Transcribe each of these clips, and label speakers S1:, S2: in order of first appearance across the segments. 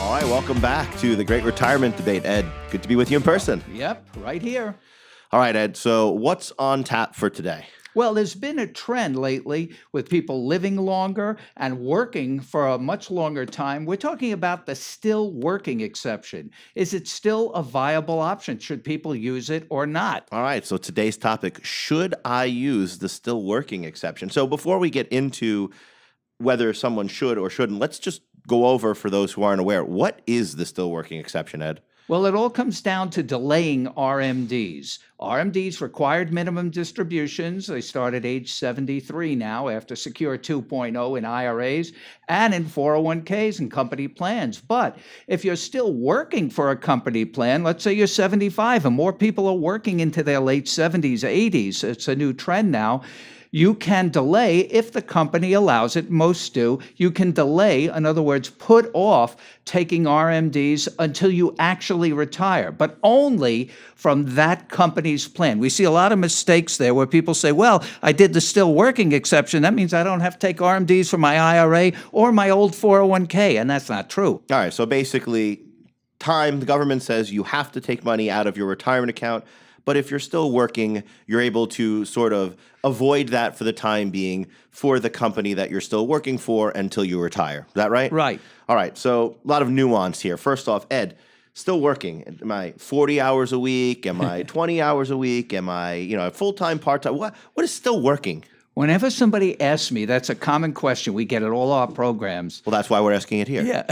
S1: All right, welcome back to the Great Retirement Debate. Ed, good to be with you in person.
S2: Yep, right here.
S1: All right, Ed, so what's on tap for today?
S2: Well, there's been a trend lately with people living longer and working for a much longer time. We're talking about the still working exception. Is it still a viable option? Should people use it or not?
S1: All right, so today's topic, should I use the still working exception? So before we get into whether someone should or shouldn't, let's just go over, for those who aren't aware, what is the still working exception, Ed?
S2: Well, it all comes down to delaying RMDs. RMDs, required minimum distributions, they start at age 73 now after Secure 2.0 in IRAs and in 401ks and company plans. But if you're still working for a company plan, let's say you're 75 and more people are working into their late 70s, 80s, it's a new trend now. You can delay if the company allows it, most do. You can delay, in other words, put off taking RMDs until you actually retire, but only from that company's plan. We see a lot of mistakes there where people say, well, I did the still working exception. That means I don't have to take RMDs from my IRA or my old 401k, and that's not true.
S1: All right, so basically, the government says you have to take money out of your retirement account, but if you're still working, you're able to sort of avoid that for the time being for the company that you're still working for until you retire. Is that right?
S2: Right.
S1: All right. So a lot of nuance here. First off, Ed, still working. Am I 40 hours a week? Am I 20 hours a week? Am I, full-time, part-time? What is still working?
S2: Whenever somebody asks me, that's a common question. We get at all our programs.
S1: Well, that's why we're asking it here.
S2: Yeah.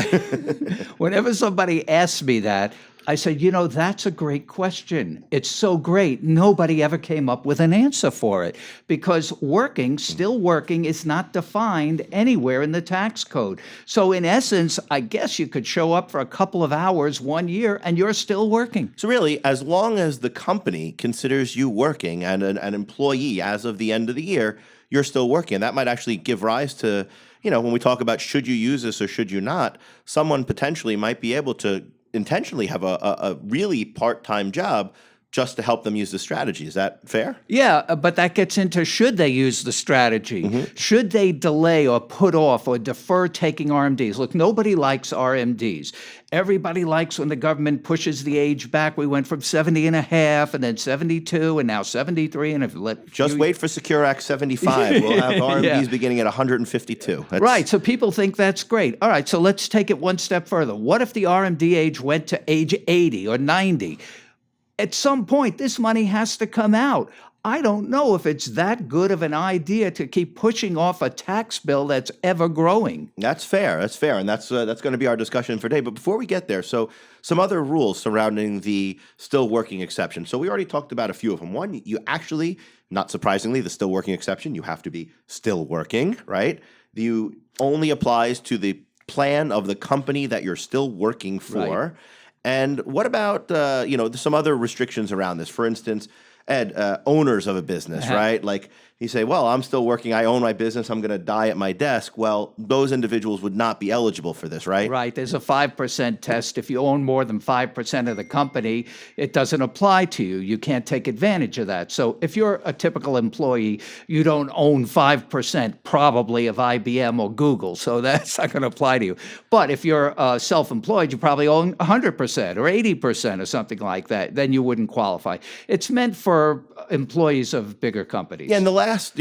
S2: Whenever somebody asks me that, I said, that's a great question. It's so great. Nobody ever came up with an answer for it because still working, is not defined anywhere in the tax code. So in essence, I guess you could show up for a couple of hours 1 year and you're still working.
S1: So really, as long as the company considers you working and an employee as of the end of the year, you're still working. And that might actually give rise to, when we talk about should you use this or should you not, someone potentially might be able to intentionally have a really part-time job just to help them use the strategy. Is that fair?
S2: Yeah, but that gets into should they use the strategy? Mm-hmm. Should they delay or put off or defer taking RMDs? Look, nobody likes RMDs. Everybody likes when the government pushes the age back. We went from 70 and a half and then 72 and now 73. And
S1: wait for Secure Act 75. We'll have RMDs beginning at 152.
S2: Right, so people think that's great. All right, so let's take it one step further. What if the RMD age went to age 80 or 90? At some point, this money has to come out. I don't know if it's that good of an idea to keep pushing off a tax bill that's ever growing.
S1: That's fair. And that's going to be our discussion for today. But before we get there, so some other rules surrounding the still working exception. So we already talked about a few of them. One, you actually, not surprisingly, the still working exception, you have to be still working, right? You only applies to the plan of the company that you're still working for. Right. And what about, some other restrictions around this? For instance, Ed, owners of a business, right? Like you say, well, I'm still working. I own my business. I'm going to die at my desk. Well, those individuals would not be eligible for this, right?
S2: Right. There's a 5% test. If you own more than 5% of the company, it doesn't apply to you. You can't take advantage of that. So if you're a typical employee, you don't own 5% probably of IBM or Google. So that's not going to apply to you. But if you're self-employed, you probably own 100% or 80% or something like that. Then you wouldn't qualify. It's meant for employees of bigger companies.
S1: Yeah, and the last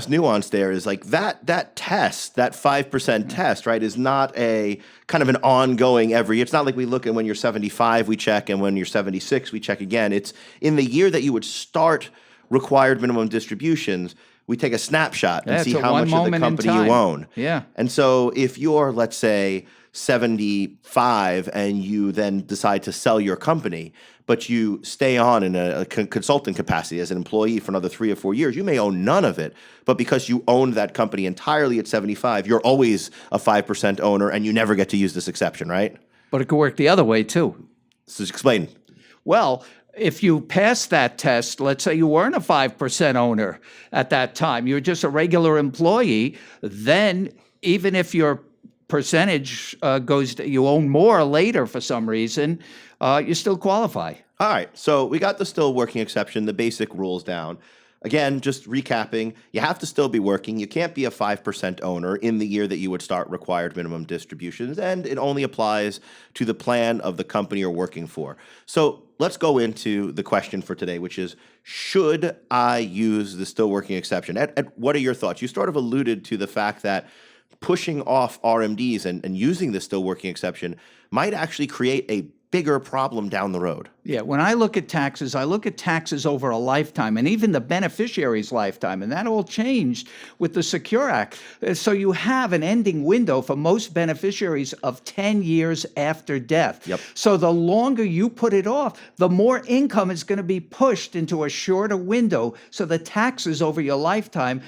S1: nuance there is like that test, that 5% test, right, is not a kind of an ongoing it's not like we look at when you're 75, we check, and when you're 76, we check again. It's in the year that you would start required minimum distributions, we take a snapshot and see how much of the company you own.
S2: Yeah.
S1: And so if you're, let's say, 75 and you then decide to sell your company, but you stay on in a consulting capacity as an employee for another 3 or 4 years, you may own none of it. But because you owned that company entirely at 75, you're always a 5% owner and you never get to use this exception, right?
S2: But it could work the other way too.
S1: So explain.
S2: Well, if you pass that test, let's say you weren't a 5% owner at that time, you're just a regular employee, then even if your percentage you own more later for some reason, you still qualify.
S1: All right, so we got the still working exception, the basic rules down. again, just recapping, you have to still be working. You can't be a 5% owner in the year that you would start required minimum distributions, and it only applies to the plan of the company you're working for. So let's go into the question for today, which is, should I use the still working exception? Ed, what are your thoughts? You sort of alluded to the fact that pushing off RMDs and using the still working exception might actually create a bigger problem down the road.
S2: Yeah, when I look at taxes, I look at taxes over a lifetime and even the beneficiary's lifetime, and that all changed with the Secure Act. So you have an ending window for most beneficiaries of 10 years after death.
S1: Yep.
S2: So the longer you put it off, the more income is going to be pushed into a shorter window. So the taxes over your lifetime,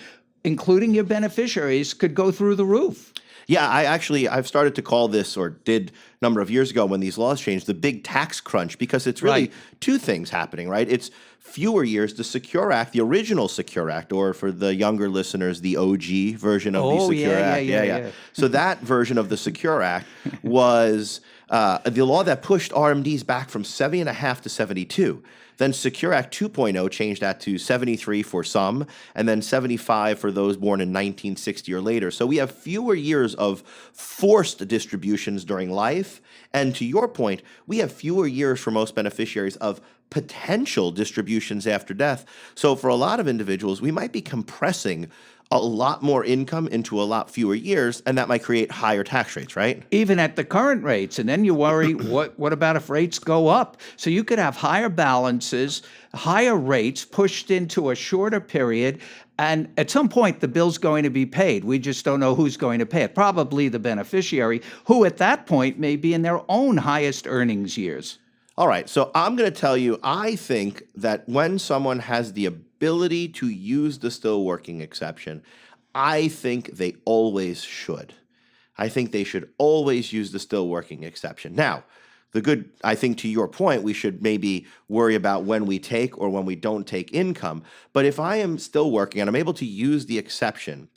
S2: including your beneficiaries, could go through the roof.
S1: Yeah, I've started to call this, or did a number of years ago when these laws changed, the big tax crunch, because it's really
S2: Right.
S1: two things happening, right? It's fewer years. The Secure Act, the original Secure Act, or for the younger listeners, the OG version of the
S2: Oh,
S1: Secure
S2: yeah,
S1: Act.
S2: yeah.
S1: So that version of the Secure Act was the law that pushed RMDs back from 70.5 to 72. Then Secure Act 2.0 changed that to 73 for some, and then 75 for those born in 1960 or later. So we have fewer years of forced distributions during life. And to your point, we have fewer years for most beneficiaries of potential distributions after death. So for a lot of individuals, we might be compressing a lot more income into a lot fewer years, and that might create higher tax rates, right?
S2: Even at the current rates. And then you worry, what about if rates go up? So you could have higher balances, higher rates pushed into a shorter period, and at some point the bill's going to be paid. We just don't know who's going to pay it. Probably the beneficiary, who at that point may be in their own highest earnings years.
S1: All right, so I'm going to tell you, I think that when someone has the ability to use the still working exception, I think they always should. I think they should always use the still working exception. Now, I think to your point, we should maybe worry about when we take or when we don't take income. But if I am still working and I'm able to use the exception,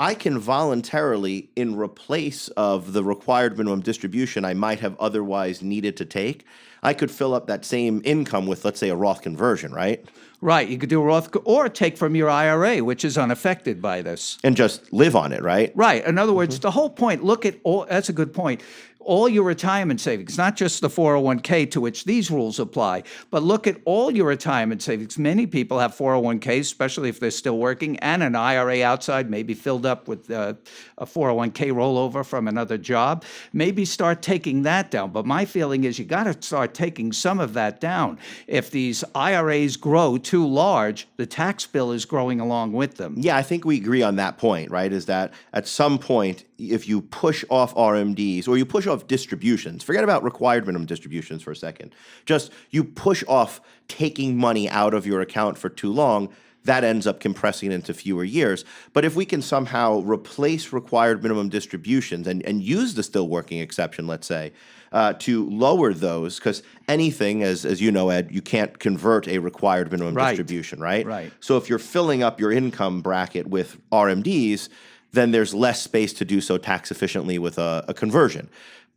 S1: I can voluntarily, in replace of the required minimum distribution I might have otherwise needed to take, I could fill up that same income with, let's say, a Roth conversion, right?
S2: Right. You could do a Roth or take from your IRA, which is unaffected by this.
S1: And just live on it, right?
S2: Right. In other words, the whole point, look at all, that's a good point. All your retirement savings, not just the 401k to which these rules apply, but look at all your retirement savings. Many people have 401ks, especially if they're still working, and an IRA outside, maybe filled up with a 401k rollover from another job. Maybe start taking that down. But my feeling is you got to start taking some of that down. If these IRAs grow too large, the tax bill is growing along with them.
S1: Yeah, I think we agree on that point, right? Is that at some point, if you push off RMDs or you push off distributions, forget about required minimum distributions for a second, just you push off taking money out of your account for too long, that ends up compressing into fewer years. But if we can somehow replace required minimum distributions and use the still working exception, let's say, to lower those, because anything, as you know, Ed, you can't convert a required minimum
S2: Right.
S1: distribution, right?
S2: Right.
S1: So if you're filling up your income bracket with RMDs, then there's less space to do so tax efficiently with a conversion.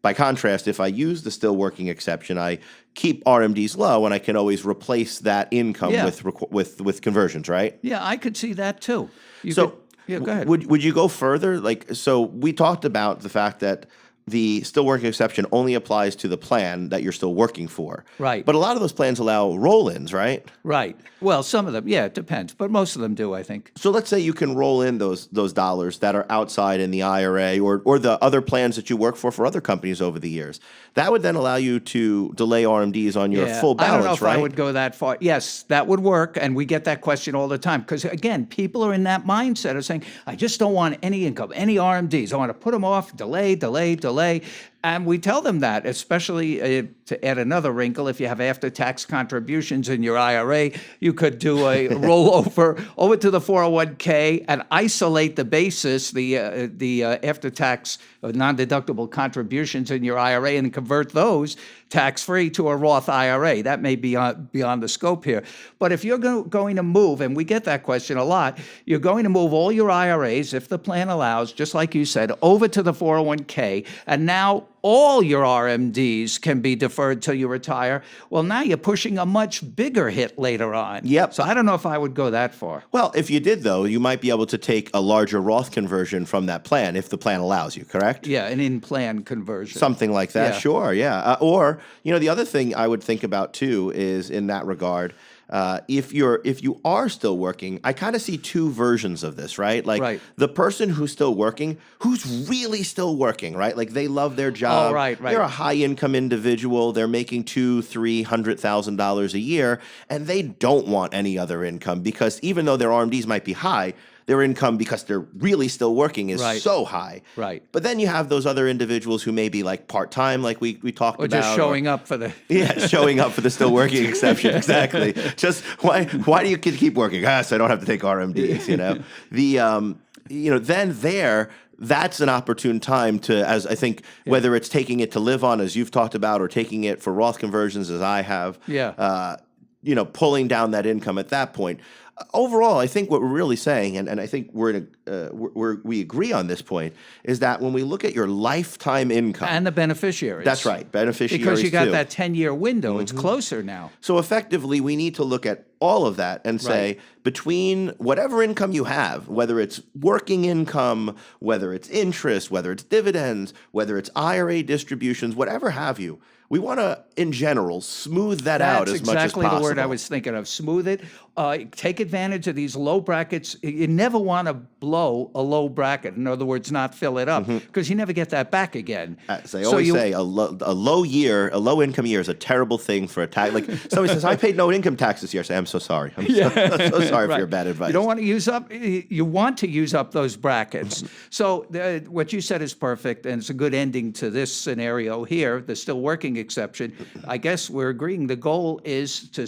S1: By contrast, if I use the still working exception, I keep RMDs low, and I can always replace that income
S2: Yeah.
S1: with conversions, right?
S2: Yeah, I could see that too.
S1: So
S2: Yeah, go ahead.
S1: would you go further? So we talked about the fact that the still working exception only applies to the plan that you're still working for.
S2: Right.
S1: But a lot of those plans allow roll-ins, right?
S2: Right. Well, some of them, yeah, it depends, but most of them do, I think.
S1: So let's say you can roll in those dollars that are outside in the IRA or the other plans that you work for other companies over the years. That would then allow you to delay RMDs on your full balance,
S2: I don't know if
S1: right?
S2: I would go that far. Yes, that would work, and we get that question all the time because, again, people are in that mindset of saying, I just don't want any income, any RMDs. I want to put them off, delay. And we tell them that, especially to add another wrinkle, if you have after-tax contributions in your IRA, you could do a rollover over to the 401k and isolate the basis, the after-tax non-deductible contributions in your IRA and convert those tax-free to a Roth IRA. That may be beyond the scope here. But if you're going to move, and we get that question a lot, you're going to move all your IRAs, if the plan allows, just like you said, over to the 401k, and now all your RMDs can be deferred till you retire. Well, now you're pushing a much bigger hit later on.
S1: Yep.
S2: So I don't know if I would go that far.
S1: Well, if you did, though, you might be able to take a larger Roth conversion from that plan if the plan allows you, correct?
S2: Yeah, an in-plan conversion.
S1: Something like that,
S2: Yeah.
S1: sure, yeah. Or, the other thing I would think about, too, is in that regard, if you are still working, I kind of see two versions of this, right? Like
S2: Right.
S1: the person who's still working, who's really still working, right? Like they love their job.
S2: Oh, right.
S1: They're a high income individual. They're making $200,000-$300,000 a year, and they don't want any other income because even though their RMDs might be high, their income, because they're really still working, is
S2: Right.
S1: so high.
S2: Right.
S1: But then you have those other individuals who may be like part-time, like we talked
S2: Or
S1: about.
S2: just showing up for the...
S1: Yeah, showing up for the still working exception. Exactly. Just why do you keep working? So I don't have to take RMDs, that's an opportune time to, as I think, whether it's taking it to live on, as you've talked about, or taking it for Roth conversions, as I have, pulling down that income at that point. Overall, I think what we're really saying, and I think we agree on this point, is that when we look at your lifetime income,
S2: And the beneficiaries.
S1: that's right, beneficiaries
S2: Because you got
S1: too.
S2: that 10-year window. It's closer now.
S1: So effectively, we need to look at all of that and say, between whatever income you have, whether it's working income, whether it's interest, whether it's dividends, whether it's IRA distributions, whatever have you, we want to, in general, smooth that out as much as possible.
S2: That's exactly the word I was thinking of. Smooth it. Take advantage of these low brackets. You never want to blow a low bracket. In other words, not fill it up, because you never get that back again.
S1: As I always say, a low income year is a terrible thing for a tax. Like somebody says, I paid no income tax this year. I say, I'm so sorry. I'm so sorry for your bad advice.
S2: You don't want to use up. You want to use up those brackets. So what you said is perfect, and it's a good ending to this scenario here. The still working exception. I guess we're agreeing the goal is to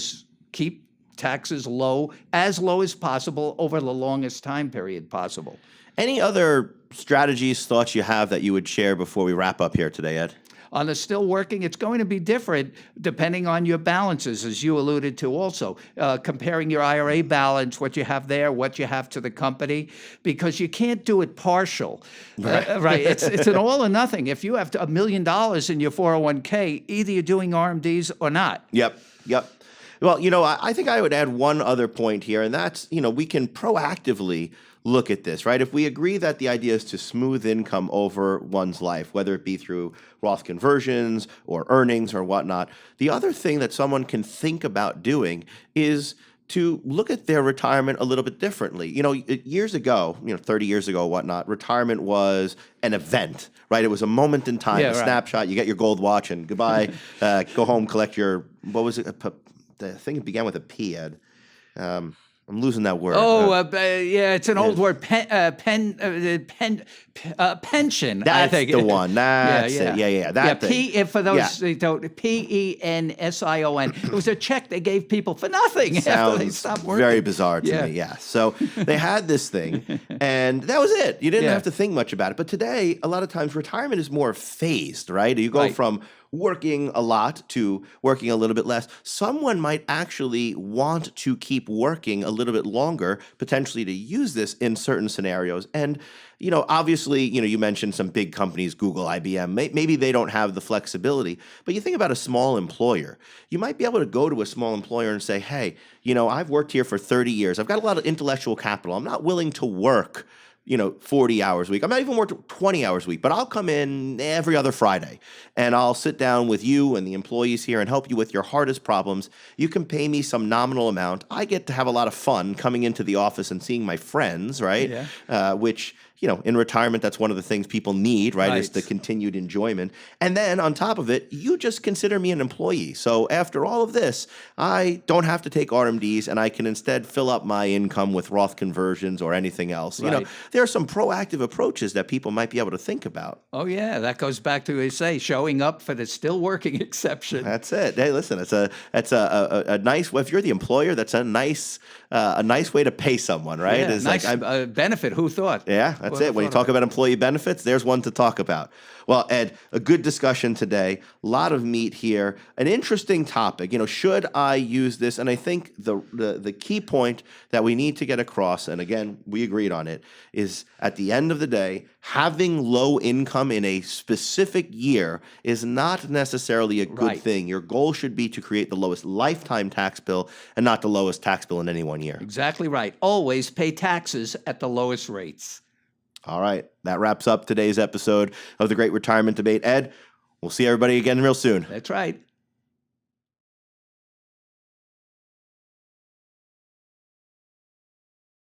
S2: keep taxes low as possible over the longest time period possible.
S1: Any other strategies, thoughts you have that you would share before we wrap up here today, Ed?
S2: On the still working, it's going to be different depending on your balances, as you alluded to also. Comparing your IRA balance, what you have there, what you have to the company, because you can't do it partial. Right. It's an all or nothing. If you have $1 million in your 401k, either you're doing RMDs or not.
S1: Yep. Well, I think I would add one other point here, and that's, we can proactively look at this, right? If we agree that the idea is to smooth income over one's life, whether it be through Roth conversions or earnings or whatnot, the other thing that someone can think about doing is to look at their retirement a little bit differently. Years ago, 30 years ago, whatnot, retirement was an event, right? It was a moment in time, a snapshot. You get your gold watch and goodbye, go home, collect your, what was it? The thing that began with a P, Ed. I'm losing that word.
S2: It's an old word. Pension.
S1: That's
S2: I think.
S1: the one. That's it. Yeah. That thing.
S2: For those who don't, PENSION. It was a check they gave people for nothing after they stopped working.
S1: Very bizarre to me. Yeah. So they had this thing, and that was it. You didn't have to think much about it. But today, a lot of times, retirement is more phased, right? You go from working a lot to working a little bit less. Someone might actually want to keep working a little bit longer, potentially to use this in certain scenarios. And, obviously, you mentioned some big companies, Google, IBM, maybe they don't have the flexibility, but you think about a small employer. You might be able to go to a small employer and say, hey, I've worked here for 30 years. I've got a lot of intellectual capital. I'm not willing to work 40 hours a week. I'm not even working 20 hours a week, but I'll come in every other Friday and I'll sit down with you and the employees here and help you with your hardest problems. You can pay me some nominal amount. I get to have a lot of fun coming into the office and seeing my friends, right? Which, in retirement, that's one of the things people need, right? Is the continued enjoyment. And then on top of it, you just consider me an employee. So after all of this, I don't have to take RMDs and I can instead fill up my income with Roth conversions or anything else. There are some proactive approaches that people might be able to think about.
S2: Oh, yeah. That goes back to, they say, showing up for the still working exception.
S1: That's it. Hey, listen, it's a nice, if you're the employer, that's a nice way to pay someone, right?
S2: Yeah, nice benefit. Who thought?
S1: Yeah, That's
S2: Wouldn't
S1: it.
S2: have
S1: When you
S2: thought
S1: talk
S2: of it.
S1: about employee benefits, there's one to talk about. Well, Ed, a good discussion today. A lot of meat here. An interesting topic. Should I use this? And I think the key point that we need to get across, and again, we agreed on it, is at the end of the day, having low income in a specific year is not necessarily a good
S2: Right.
S1: thing. Your goal should be to create the lowest lifetime tax bill and not the lowest tax bill in any one year.
S2: Exactly right. Always pay taxes at the lowest rates.
S1: All right. That wraps up today's episode of the Great Retirement Debate. Ed, we'll see everybody again real soon.
S2: That's right.